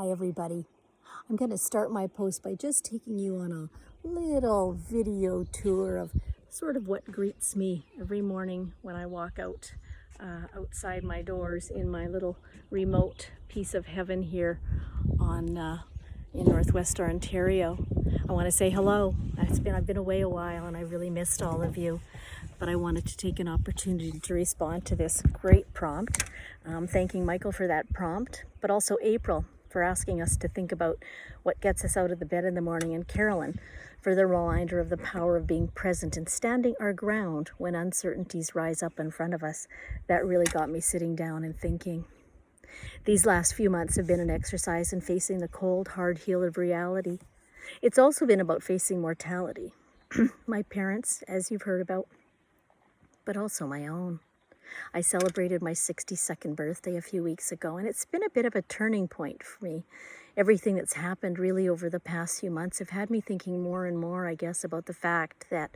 Hi everybody. I'm going to start my post by just taking you on a little video tour of sort of what greets me every morning when I walk out outside my doors in my little remote piece of heaven here in Northwest Ontario. I want to say hello. I've been away a while and I really missed all of you, but I wanted to take an opportunity to respond to this great prompt. Thanking Michael for that prompt, but also April for asking us to think about what gets us out of the bed in the morning, and Carolyn for the reminder of the power of being present and standing our ground when uncertainties rise up in front of us. That really got me sitting down and thinking. These last few months have been an exercise in facing the cold, hard heel of reality. It's also been about facing mortality. My parents, as you've heard about, but also my own. I celebrated my 62nd birthday a few weeks ago, and it's been a bit of a turning point for me. Everything that's happened really over the past few months have had me thinking more and more, I guess, about the fact that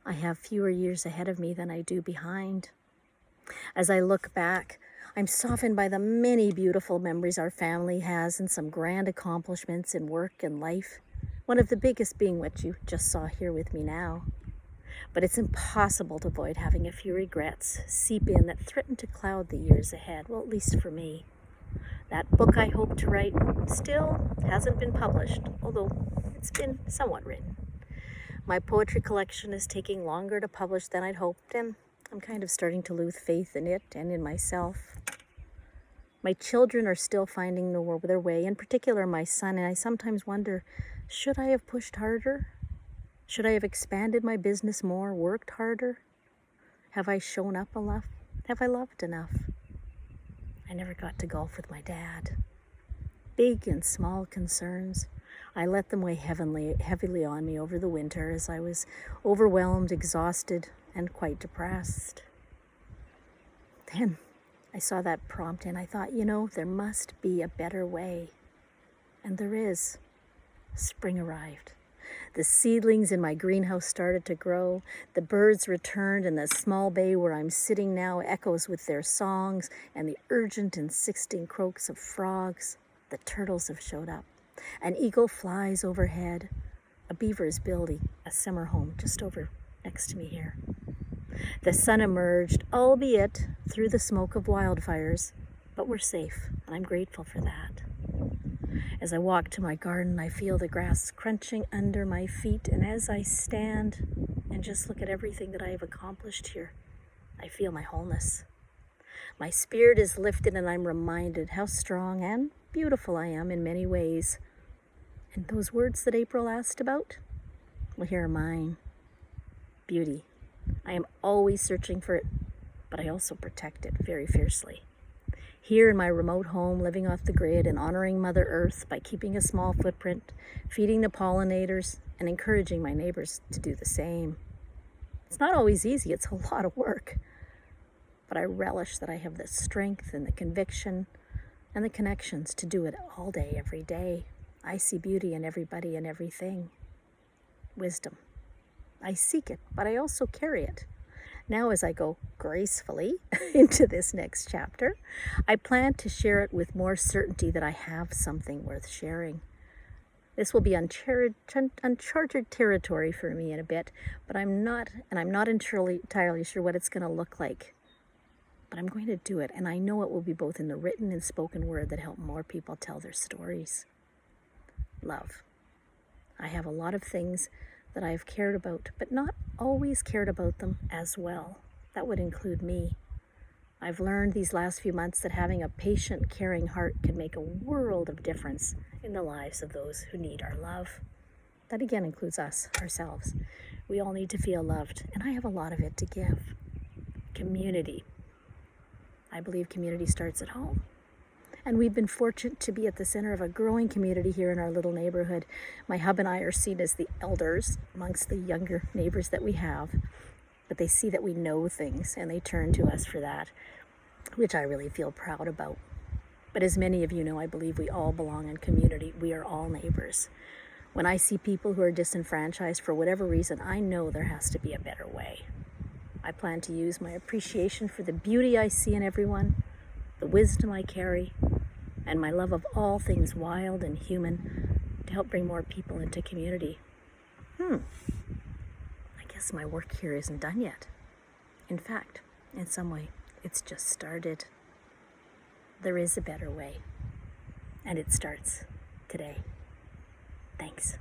I have fewer years ahead of me than I do behind. As I look back, I'm softened by the many beautiful memories our family has and some grand accomplishments in work and life, one of the biggest being what you just saw here with me now. But it's impossible to avoid having a few regrets seep in that threaten to cloud the years ahead, well, at least for me. That book I hope to write still hasn't been published, although it's been somewhat written. My poetry collection is taking longer to publish than I'd hoped, and I'm kind of starting to lose faith in it and in myself. My children are still finding their way, in particular my son, and I sometimes wonder, should I have pushed harder? Should I have expanded my business more, worked harder? Have I shown up enough? Have I loved enough? I never got to golf with my dad. Big and small concerns, I let them weigh heavily on me over the winter as I was overwhelmed, exhausted, and quite depressed. Then I saw that prompt and I thought, there must be a better way. And there is. Spring arrived. The seedlings in my greenhouse started to grow. The birds returned, and the small bay where I'm sitting now echoes with their songs and the urgent, insisting croaks of frogs. The turtles have showed up. An eagle flies overhead. A beaver is building a summer home just over next to me here. The sun emerged, albeit through the smoke of wildfires, but we're safe, and I'm grateful for that. As I walk to my garden, I feel the grass crunching under my feet, and as I stand and just look at everything that I have accomplished here, I feel my wholeness. My spirit is lifted, and I'm reminded how strong and beautiful I am in many ways. And those words that April asked about, well, here are mine. Beauty. I am always searching for it, but I also protect it very fiercely. Here in my remote home, living off the grid and honoring Mother Earth by keeping a small footprint, feeding the pollinators, and encouraging my neighbors to do the same. It's not always easy, it's a lot of work. But I relish that I have the strength and the conviction and the connections to do it all day, every day. I see beauty in everybody and everything. Wisdom. I seek it, but I also carry it. Now, as I go gracefully into this next chapter, I plan to share it with more certainty that I have something worth sharing. This will be uncharted territory for me in a bit, but I'm not entirely sure what it's going to look like. But I'm going to do it, and I know it will be both in the written and spoken word that help more people tell their stories. Love. I have a lot of things that I've cared about, but not always cared about them as well. That would include me. I've learned these last few months that having a patient, caring heart can make a world of difference in the lives of those who need our love. That again includes us, ourselves. We all need to feel loved, and I have a lot of it to give. Community. I believe community starts at home. And we've been fortunate to be at the center of a growing community here in our little neighborhood. My hub and I are seen as the elders amongst the younger neighbors that we have, but they see that we know things and they turn to us for that, which I really feel proud about. But as many of you know, I believe we all belong in community. We are all neighbors. When I see people who are disenfranchised for whatever reason, I know there has to be a better way. I plan to use my appreciation for the beauty I see in everyone, the wisdom I carry, and my love of all things wild and human to help bring more people into community. I guess my work here isn't done yet. In fact, in some way, it's just started. There is a better way, and it starts today. Thanks.